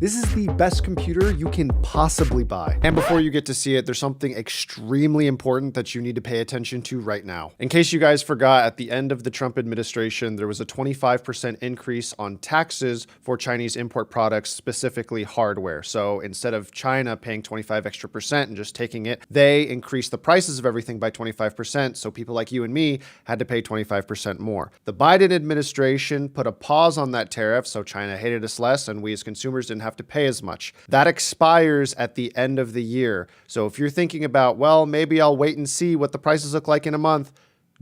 This is the best computer you can possibly buy. And before you get to see it, there's something extremely important that you need to pay attention to right now. In case you guys forgot, at the end of the Trump administration, there was a 25% increase on taxes for Chinese import products, specifically hardware. So instead of China paying 25% extra and just taking it, they increased the prices of everything by 25%. So people like you and me had to pay 25% more. The Biden administration put a pause on that tariff, so China hated us less and we as consumers didn't have to pay as much. That expires at the end of the year. So if you're thinking about, well, maybe I'll wait and see what the prices look like in a month,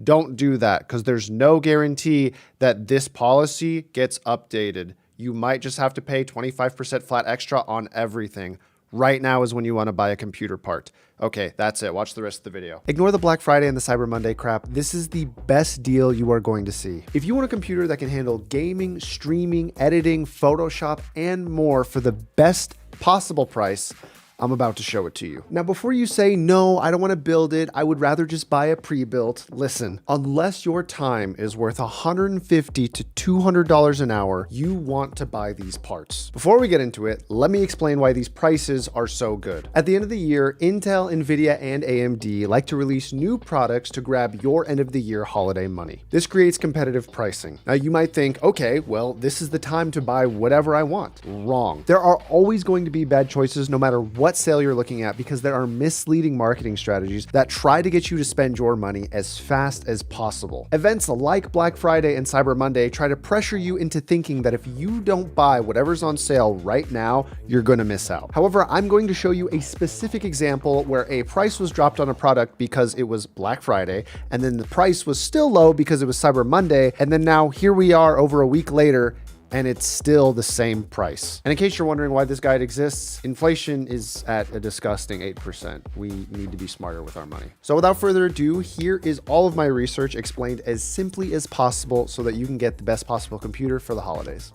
don't do that, because there's no guarantee that this policy gets updated. You might just have to pay 25% flat extra on everything. Right now is when you want to buy a computer part. Okay, that's it. Watch the rest of the video. Ignore the Black Friday and the Cyber Monday crap. This is the best deal you are going to see. If you want a computer that can handle gaming, streaming, editing, Photoshop, and more for the best possible price, I'm about to show it to you. Now, before you say, no, I don't want to build it, I would rather just buy a pre-built, listen, unless your time is worth $150 to $200 an hour, you want to buy these parts. Before we get into it, let me explain why these prices are so good. At the end of the year, Intel, Nvidia, and AMD like to release new products to grab your end of the year holiday money. This creates competitive pricing. Now, you might think, okay, well, this is the time to buy whatever I want. Wrong. There are always going to be bad choices no matter what sale you're looking at, because there are misleading marketing strategies that try to get you to spend your money as fast as possible. Events like Black Friday and Cyber Monday try to pressure you into thinking that if you don't buy whatever's on sale right now, you're going to miss out. However, I'm going to show you a specific example where a price was dropped on a product because it was Black Friday, and then the price was still low because it was Cyber Monday, and then now here we are over a week later, and it's still the same price. And in case you're wondering why this guide exists, inflation is at a disgusting 8%. We need to be smarter with our money. So without further ado, here is all of my research explained as simply as possible so that you can get the best possible computer for the holidays.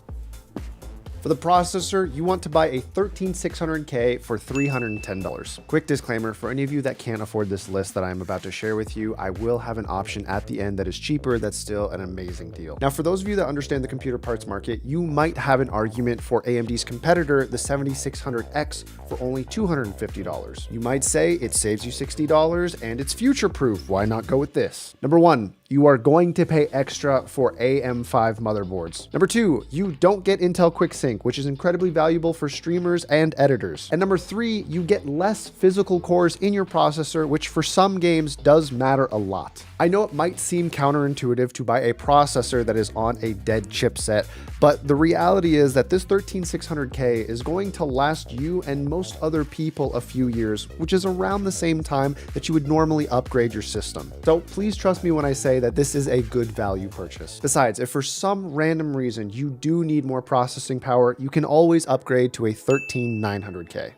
For the processor, you want to buy a 13600K for $310. Quick disclaimer, for any of you that can't afford this list that I'm about to share with you, I will have an option at the end that is cheaper that's still an amazing deal. Now, for those of you that understand the computer parts market, you might have an argument for AMD's competitor, the 7600X, for only $250. You might say it saves you $60 and it's future-proof. Why not go with this? Number one, you are going to pay extra for AM5 motherboards. Number two, you don't get Intel QuickSync, which is incredibly valuable for streamers and editors. And number three, you get less physical cores in your processor, which for some games does matter a lot. I know it might seem counterintuitive to buy a processor that is on a dead chipset, but the reality is that this 13600K is going to last you and most other people a few years, which is around the same time that you would normally upgrade your system. So please trust me when I say that this is a good value purchase. Besides, if for some random reason you do need more processing power, you can always upgrade to a 13900K.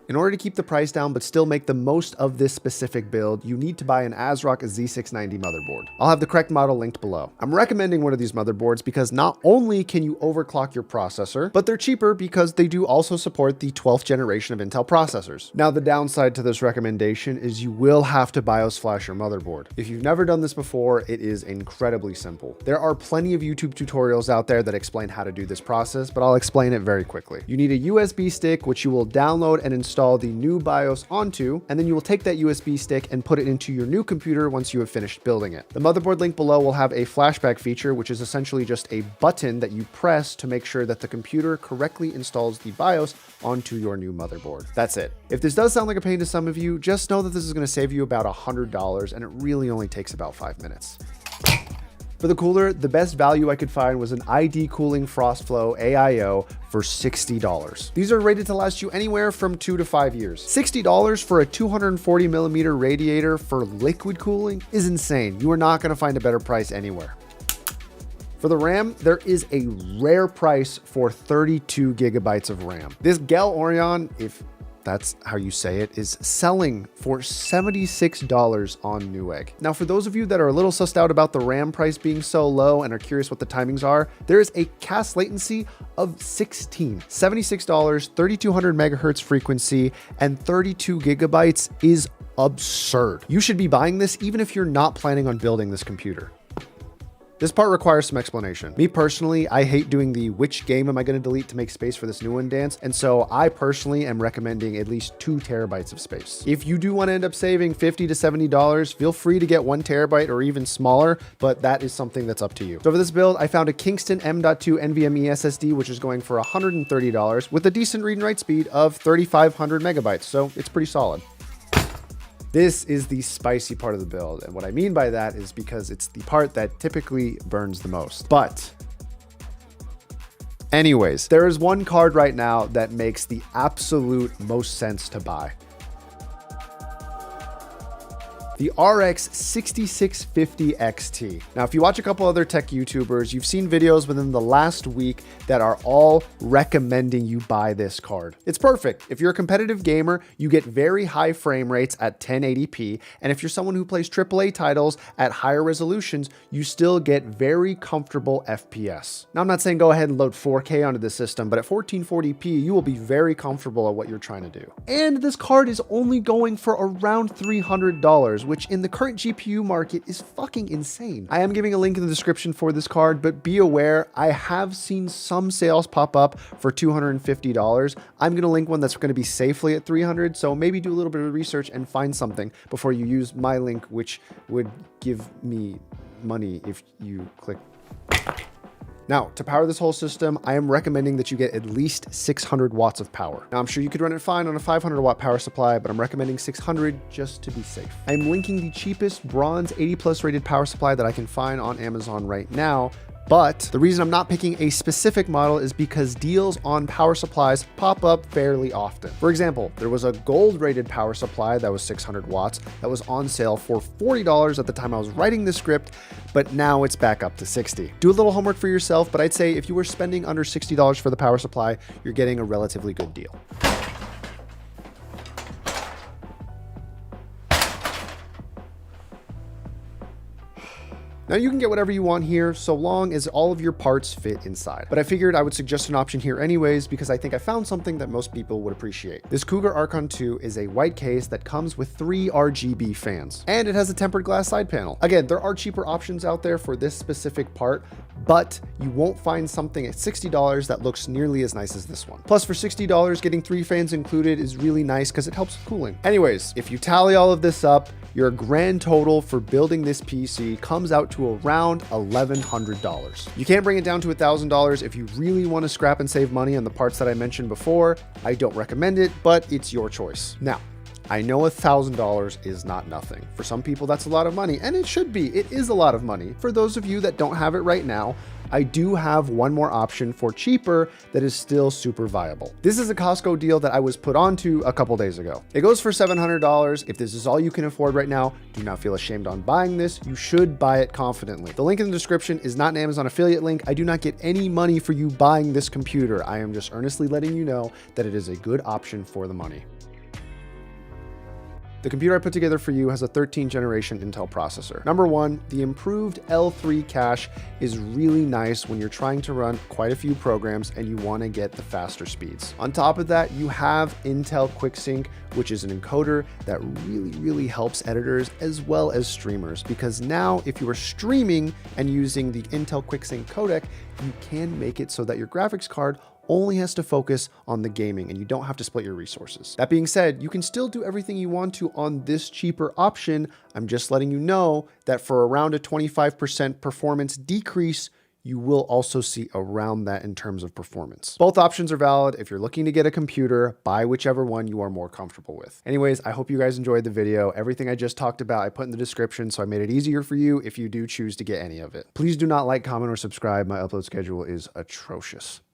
In order to keep the price down but still make the most of this specific build, you need to buy an ASRock Z690 motherboard. I'll have the correct model linked below. I'm recommending one of these motherboards because not only can you overclock your processor, but they're cheaper because they do also support the 12th generation of Intel processors. Now, the downside to this recommendation is you will have to BIOS flash your motherboard. If you've never done this before, it is incredibly simple. There are plenty of YouTube tutorials out there that explain how to do this process, but I'll explain it very quickly. You need a USB stick, which you will download and install the new BIOS onto, and then you will take that USB stick and put it into your new computer once you have finished building it. The motherboard link below will have a flashback feature, which is essentially just a button that you press to make sure that the computer correctly installs the BIOS onto your new motherboard. That's it. If this does sound like a pain to some of you, just know that this is going to save you about $100, and it really only takes about 5 minutes. For the cooler, the best value I could find was an ID Cooling FrostFlow AIO for $60. These are rated to last you anywhere from 2 to 5 years. $60 for a 240mm radiator for liquid cooling is insane. You are not going to find a better price anywhere. For the RAM, there is a rare price for 32 gigabytes of RAM. This Gel Orion, if that's how you say it, is selling for $76 on Newegg. Now, for those of you that are a little sussed out about the RAM price being so low and are curious what the timings are, there is a CAS latency of 16. $76, 3200 megahertz frequency, and 32 gigabytes is absurd. You should be buying this even if you're not planning on building this computer. This part requires some explanation. Me personally, I hate doing the which game am I going to delete to make space for this new one dance, and so I personally am recommending at least 2 terabytes of space. If you do want to end up saving $50 to $70, feel free to get 1 terabyte or even smaller, but that is something that's up to you. So for this build, I found a Kingston M.2 NVMe SSD, which is going for $130 with a decent read and write speed of 3,500 megabytes, so it's pretty solid. This is the spicy part of the build, and what I mean by that is because it's the part that typically burns the most. But anyways, there is one card right now that makes the absolute most sense to buy. The RX 6650 XT. Now, if you watch a couple other tech YouTubers, you've seen videos within the last week that are all recommending you buy this card. It's perfect. If you're a competitive gamer, you get very high frame rates at 1080p. And if you're someone who plays AAA titles at higher resolutions, you still get very comfortable FPS. Now, I'm not saying go ahead and load 4K onto the system, but at 1440p, you will be very comfortable at what you're trying to do. And this card is only going for around $300, which in the current GPU market is fucking insane. I am giving a link in the description for this card, but be aware, I have seen some sales pop up for $250. I'm gonna link one that's gonna be safely at $300, so maybe do a little bit of research and find something before you use my link, which would give me money if you click. Now, to power this whole system, I am recommending that you get at least 600 watts of power. Now, I'm sure you could run it fine on a 500 watt power supply, but I'm recommending 600 just to be safe. I'm linking the cheapest bronze 80+ rated power supply that I can find on Amazon right now. But the reason I'm not picking a specific model is because deals on power supplies pop up fairly often. For example, there was a gold rated power supply that was 600 watts that was on sale for $40 at the time I was writing the script, but now it's back up to $60. Do a little homework for yourself, but I'd say if you were spending under $60 for the power supply, you're getting a relatively good deal. Now you can get whatever you want here so long as all of your parts fit inside. But I figured I would suggest an option here anyways because I think I found something that most people would appreciate. This Cougar Archon 2 is a white case that comes with 3 RGB fans, and it has a tempered glass side panel. Again, there are cheaper options out there for this specific part, but you won't find something at $60 that looks nearly as nice as this one. Plus, for $60, getting 3 fans included is really nice because it helps with cooling. Anyways, if you tally all of this up, your grand total for building this PC comes out to around $1,100. You can't bring it down to $1,000 if you really want to scrap and save money on the parts that I mentioned before. I don't recommend it, but it's your choice. Now, I know $1,000 is not nothing. For some people, that's a lot of money, and it should be. It is a lot of money. For those of you that don't have it right now, I do have one more option for cheaper that is still super viable. This is a Costco deal that I was put onto a couple days ago. It goes for $700. If this is all you can afford right now, do not feel ashamed on buying this. You should buy it confidently. The link in the description is not an Amazon affiliate link. I do not get any money for you buying this computer. I am just earnestly letting you know that it is a good option for the money. The computer I put together for you has a 13th generation Intel processor. Number one, the improved L3 cache is really nice when you're trying to run quite a few programs and you want to get the faster speeds. On top of that, you have Intel QuickSync, which is an encoder that really helps editors as well as streamers, because now if you are streaming and using the Intel QuickSync codec, you can make it so that your graphics card only has to focus on the gaming and you don't have to split your resources. That being said, you can still do everything you want to on this cheaper option. I'm just letting you know that for around a 25% performance decrease, you will also see around that in terms of performance. Both options are valid. If you're looking to get a computer, buy whichever one you are more comfortable with. Anyways, I hope you guys enjoyed the video. Everything I just talked about, I put in the description, so I made it easier for you if you do choose to get any of it. Please do not like, comment, or subscribe. My upload schedule is atrocious.